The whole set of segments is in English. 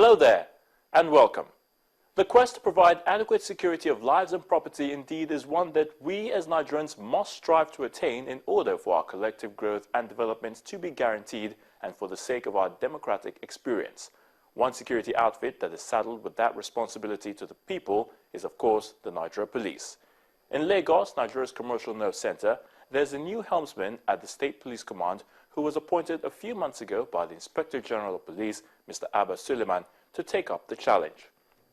Hello there, and welcome. The quest to provide adequate security of lives and property indeed is one that we as Nigerians must strive to attain in order for our collective growth and development to be guaranteed and for the sake of our democratic experience. One security outfit that is saddled with that responsibility to the people is, of course, the Nigeria Police. In Lagos, Nigeria's commercial nerve center, there's a new helmsman at the State Police Command who was appointed a few months ago by the Inspector General of Police, Mr. Abba Suleiman, to take up the challenge.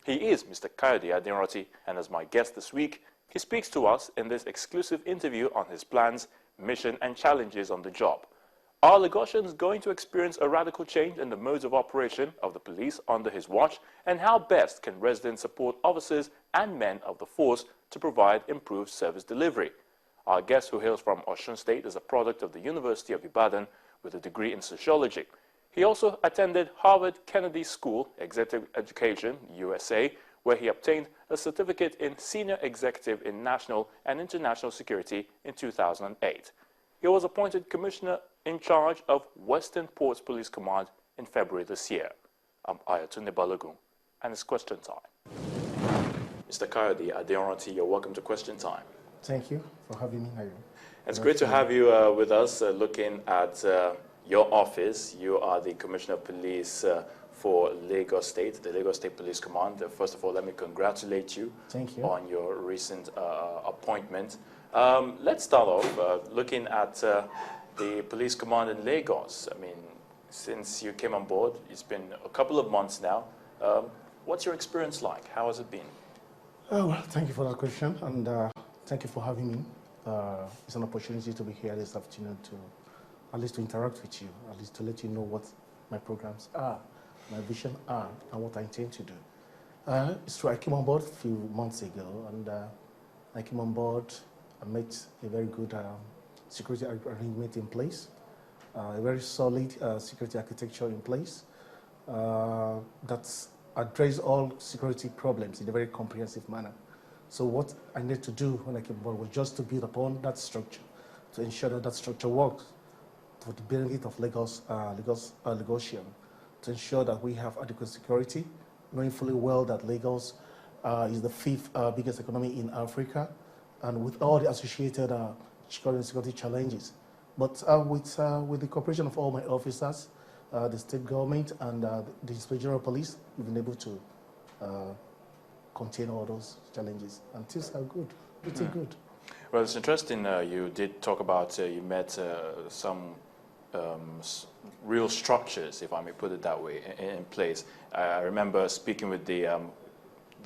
He is Mr. Kayode Aderanti, and as my guest this week, he speaks to us in this exclusive interview on his plans, mission and challenges on the job. Are Lagosians going to experience a radical change in the modes of operation of the police under his watch, and how best can residents support officers and men of the force to provide improved service delivery? Our guest, who hails from Osun State, is a product of the University of Ibadan with a degree in sociology. He also attended Harvard Kennedy School, Executive Education, USA, where he obtained a certificate in Senior Executive in National and International Security in 2008. He was appointed Commissioner in charge of Western Ports Police Command in February this year. I'm Ayatunde Balogun, and it's question time. Mr. Kayode Aderanti, you're welcome to question time. Thank you for having me here. It's great to have you with us looking at your office. You are the Commissioner of Police for Lagos State, the Lagos State Police Command. First of all, let me congratulate you, on your recent appointment. Let's start off looking at the Police Command in Lagos. I mean, since you came on board, it's been a couple of months now. What's your experience like? How has it been? Well, thank you for that question, and thank you for having me. It's an opportunity to be here this afternoon to at least to interact with you, at least to let you know what my programs are, my vision are, and what I intend to do. It's true, I came on board a few months ago, and I came on board and met a very good security arrangement in place, a very solid security architecture in place that address all security problems in a very comprehensive manner. So what I needed to do when I came on board was just to build upon that structure, to ensure that that structure works for the benefit of Lagosian, to ensure that we have adequate security, knowing fully well that Lagos is the fifth biggest economy in Africa, and with all the associated security challenges. But with the cooperation of all my officers, the state government, and the Inspector General of Police, we've been able to contain all those challenges, and things are good, pretty good. Well, it's interesting you did talk about you met some real structures, if I may put it that way, in place. I remember speaking with the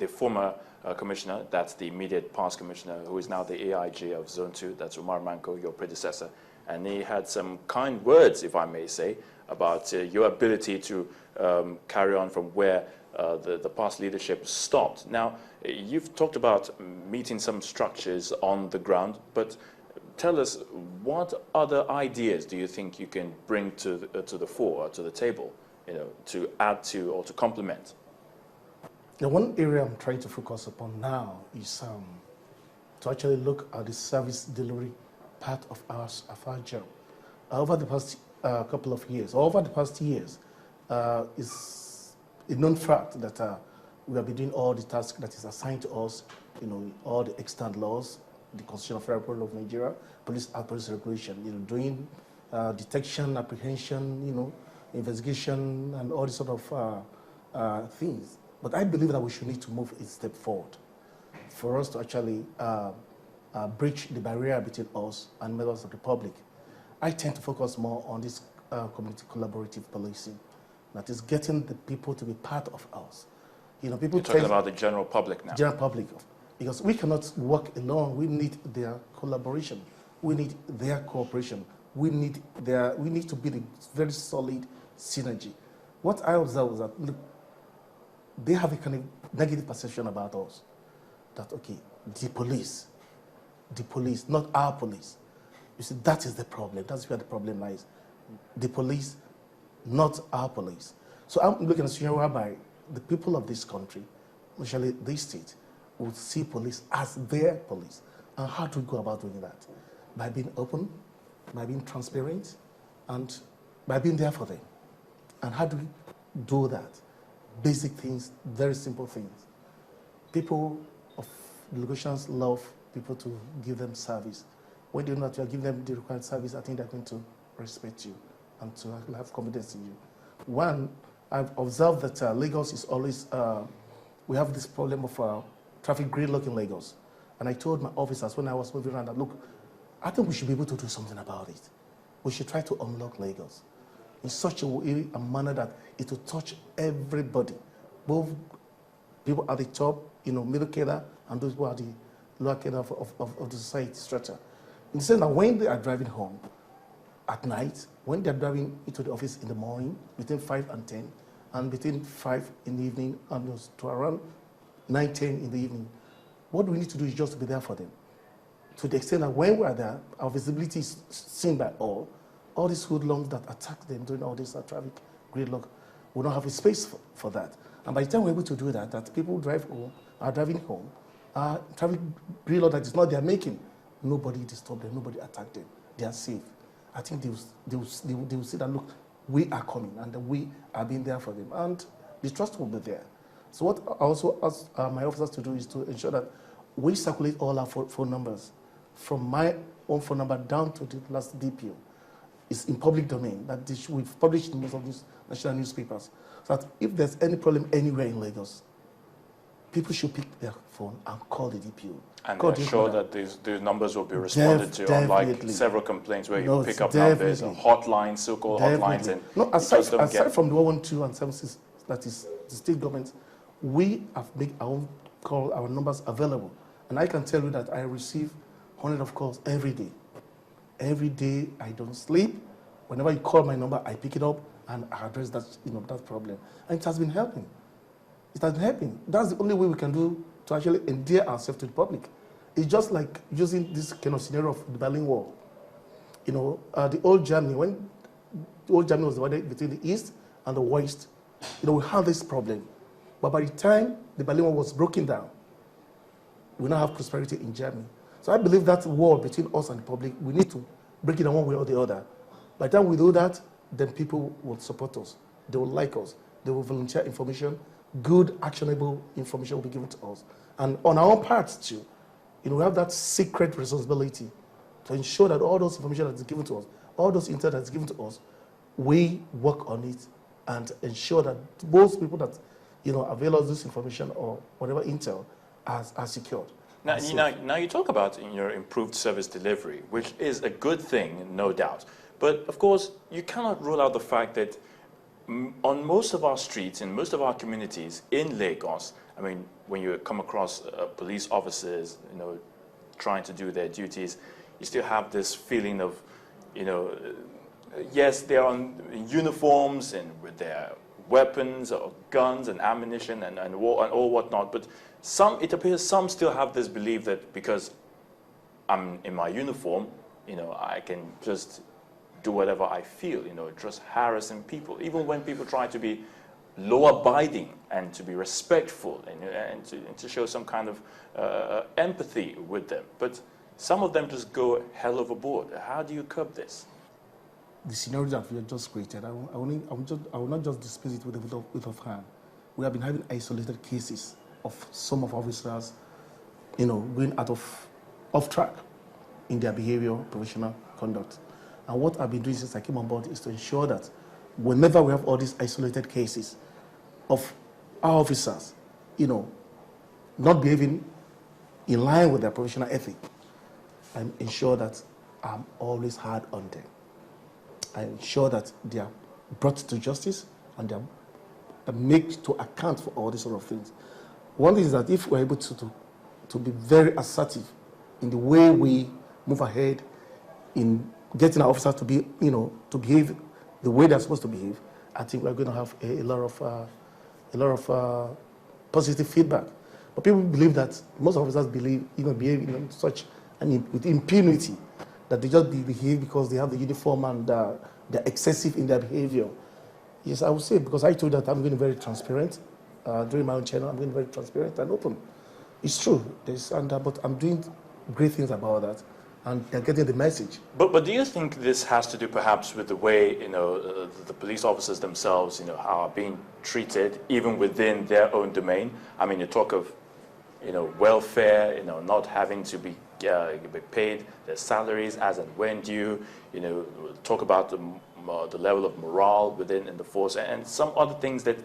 former commissioner, that's the immediate past commissioner, who is now the AIG of Zone 2, that's Umar Manko, your predecessor, and he had some kind words, if I may say, about your ability to carry on from where the past leadership stopped. Now, you've talked about meeting some structures on the ground, but tell us, what other ideas do you think you can bring to the fore, to the table, to add to or to complement? The one area I'm trying to focus upon now is to actually look at the service delivery part of our job. Over the past couple of years, over the past years, is a known fact that we have been doing all the tasks that is assigned to us, all the extant laws, the Constitution of Federal Republic of Nigeria, police regulation, doing detection, apprehension, investigation, and all these sort of things. But I believe that we should need to move a step forward for us to actually breach the barrier between us and members of the public. I tend to focus more on this community collaborative policing, that is getting the people to be part of us. You're talking about the general public now. General public, because we cannot work alone. We need their collaboration. We need their cooperation. We need to build a very solid synergy. What I observe is that, look, they have a kind of negative perception about us. That, okay, the police, not our police. You see, that is the problem. That's where the problem lies. The police, not our police. So I'm looking at a scenario whereby the people of this country, especially this state, would see police as their police. And how do we go about doing that? By being open, by being transparent, and by being there for them. And how do we do that? basic things, very simple things. People of the locations love people to give them service. When they know that you are giving them the required service, I think they're going to respect you and to have confidence in you. One, I've observed that Lagos is always, we have this problem of traffic gridlock in Lagos. And I told my officers when I was moving around that, look, I think we should be able to do something about it. We should try to unlock Lagos in such a way, a manner that it will touch everybody, both people at the top, middle cadre, and those who are the lower cadre of the society structure. In the sense that when they are driving home at night, when they are driving into the office in the morning, between 5 and 10, and between 5 in the evening and to around 9, 10 in the evening, what we need to do is just to be there for them. To the extent that when we are there, our visibility is seen by all these hoodlums that attack them during all this traffic gridlock, we don't have a space for that. And by the time we're able to do that, that people are driving home, traffic gridlock that is not their making, nobody disturb them, nobody attack them. They are safe. I think they will see that, look, we are coming and we are being there for them. And the trust will be there. So what I also ask my officers to do is to ensure that we circulate all our phone numbers from my own phone number down to the last DPO. It's in public domain that we've published in most of these national newspapers. So that if there's any problem anywhere in Lagos, people should pick their phone and call the DPO. And ensure that these numbers will be responded to, unlike several complaints where you pick up numbers, hotlines, so-called hotlines, and aside from the 112 and 76, that is the state government, we have made our own call, our numbers available. And I can tell you that I receive hundreds of calls every day. Every day, I don't sleep. Whenever you call my number, I pick it up and I address that, that problem. And it has been helping. It has been helping. That's the only way we can do to actually endear ourselves to the public. It's just like using this kind of scenario of the Berlin Wall. The old Germany, when the old Germany was divided between the East and the West, we had this problem. But by the time the Berlin Wall was broken down, we now have prosperity in Germany. So I believe that wall between us and the public, we need to break it down one way or the other. By the time we do that, then people will support us. They will like us. They will volunteer information. Good, actionable information will be given to us. And on our own part too, we have that secret responsibility to ensure that all those information that is given to us, all those intel that is given to us, we work on it and ensure that those people that avail us this information or whatever intel are secured. Now you talk about your improved service delivery, which is a good thing, no doubt. But of course, you cannot rule out the fact that on most of our streets, in most of our communities in Lagos, I mean, when you come across police officers, trying to do their duties, you still have this feeling of, yes, they're in uniforms and with their weapons or guns and ammunition and all whatnot, but it appears some still have this belief that because I'm in my uniform, I can just do whatever I feel, just harassing people, even when people try to be law-abiding and to be respectful and to show some kind of empathy with them. But some of them just go hell overboard. How do you curb this? The scenario that we have just created, I will not just dismiss it with offhand. We have been having isolated cases of some of our officers, going off track in their behavior, professional conduct. And what I've been doing since I came on board is to ensure that whenever we have all these isolated cases of our officers, not behaving in line with their professional ethic, I ensure that I'm always hard on them. I ensure that they are brought to justice and they are made to account for all these sort of things. One thing is that if we're able to be very assertive in the way we move ahead in getting our officers to be, to behave the way they're supposed to behave, I think we're going to have a lot of positive feedback. But people believe that most officers behave in such with impunity, that they just behave because they have the uniform and they're excessive in their behavior. Yes, I would say, because I told that I'm going to be very transparent during my own channel. I'm going to be very transparent and open. It's true, but I'm doing great things about that. and they're getting the message. But do you think this has to do perhaps with the way the police officers themselves are being treated even within their own domain? I mean, you talk of welfare, not having to be paid their salaries as and when due. Talk about the level of morale within in the force and some other things that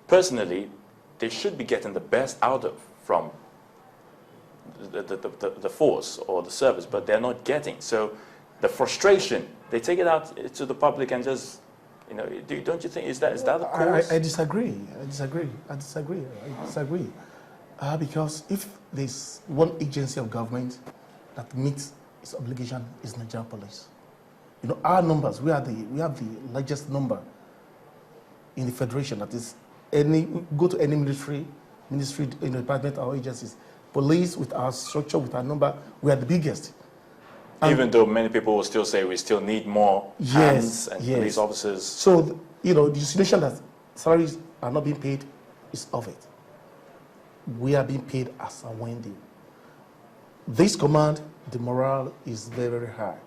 personally they should be getting the best out of from the force or the service, but they're not getting. So the frustration, they take it out to the public and just, don't you think, is that the cause? I disagree. Because if there's one agency of government that meets its obligation, is Nigeria Police. Our numbers, we have the largest number in the federation. That is, go to any ministry, department or agencies. Police, with our structure, with our number, we are the biggest. And even though many people will still say we still need more hands and police officers. So, the situation that salaries are not being paid is of it. We are being paid as and when due. This command, the morale is very, very high.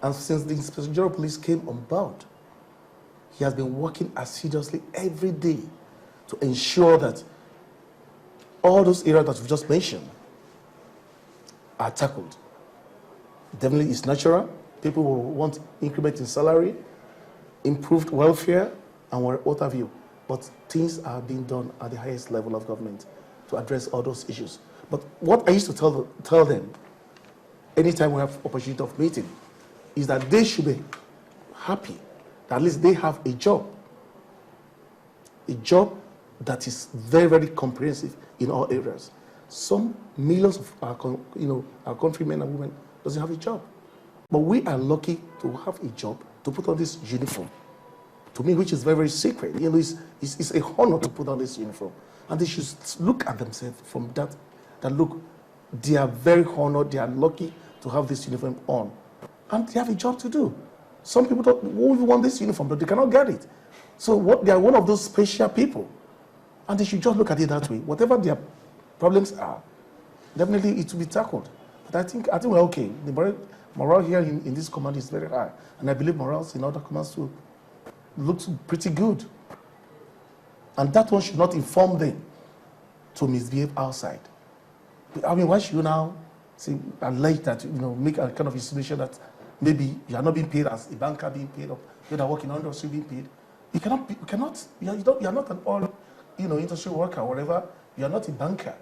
And since the Inspector General of Police came on board, he has been working assiduously every day to ensure that all those areas that we just mentioned are tackled. Definitely, it's natural. People will want increment in salary, improved welfare, and what have you. But things are being done at the highest level of government to address all those issues. But what I used to tell them, anytime we have opportunity of meeting, is that they should be happy that at least they have a job that is very, very comprehensive in all areas. Some millions of our countrymen and women doesn't have a job, but we are lucky to have a job, to put on this uniform. To me, which is very, very sacred. It's a honor to put on this uniform, and they should look at themselves from that look. They are very honored. They are lucky to have this uniform on, and they have a job to do. Some people won't want this uniform, but they cannot get it. So they are one of those special people, and they should just look at it that way. Whatever their problems are, definitely it will be tackled. But I think we're okay. The morale here in this command is very high, and I believe morals in other commands too looks pretty good. And that one should not inform them to misbehave outside. I mean, why should you now say allege that, make a kind of insinuation that maybe you are not being paid as a banker being paid, or you are working on industry being paid? You are not an all, industry worker or whatever. You are not a banker.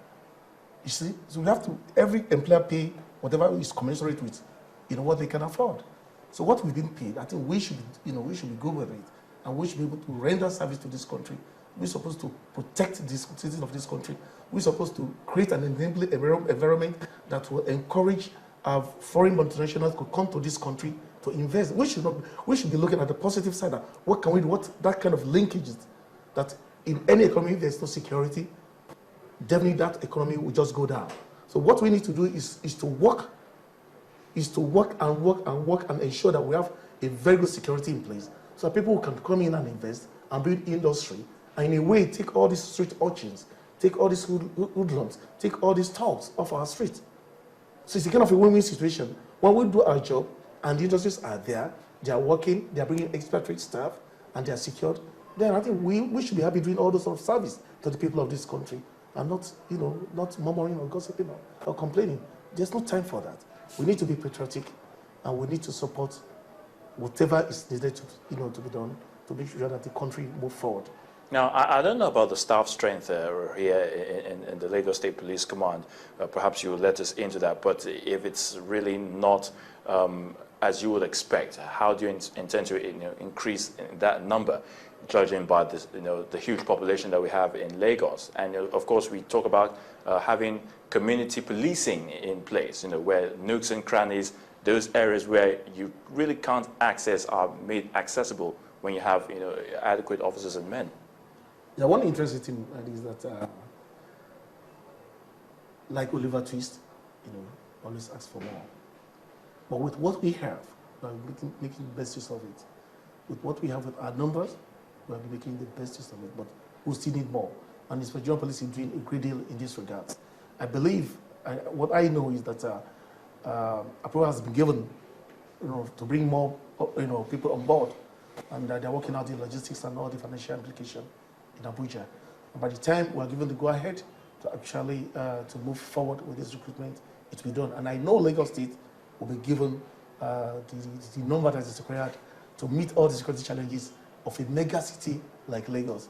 You see, so we have to, every employer pay whatever is commensurate with, what they can afford. So what we've been paid, I think we should be good with it, and we should be able to render service to this country. We're supposed to protect the citizens of this country. We're supposed to create an enabling environment that will encourage our foreign multinationals to come to this country to invest. We should be looking at the positive side. What can we do? That kind of linkages that in any economy, if there's no security, definitely that economy will just go down. So what we need to do is to work and ensure that we have a very good security in place, so that people can come in and invest and build industry, and in a way take all these street urchins, take all these hoodlums, take all these thugs off our street. So it's a kind of a win-win situation. When we do our job and the industries are there, they are working, they are bringing expatriate staff, and they are secured, then I think we should be happy doing all those sort of service to the people of this country, and not murmuring or gossiping or complaining. There's no time for that. We need to be patriotic, and we need to support whatever is needed to be done to make sure that the country move forward. Now, I don't know about the staff strength here in the Lagos State Police Command. Perhaps you will let us into that. But if it's really not as you would expect, how do you intend to increase that number, judging by this, the huge population that we have in Lagos? And of course, we talk about having community policing in place, where nooks and crannies, those areas where you really can't access, are made accessible when you have adequate officers and men. Yeah, one interesting thing is that, like Oliver Twist, always ask for more. But with what we have, we're making the best use of it. With what we have with our numbers, we're making the best use of it. But we still need more. And the Inspector General of Police is doing a great deal in this regard. I believe, what I know is that approval has been given, to bring more, people on board, and they're working out the logistics and all the financial implication in Abuja. And by the time we're given the go-ahead to actually to move forward with this recruitment, it will be done. And I know Lagos State will be given the number that is required to meet all the security challenges of a mega city like Lagos.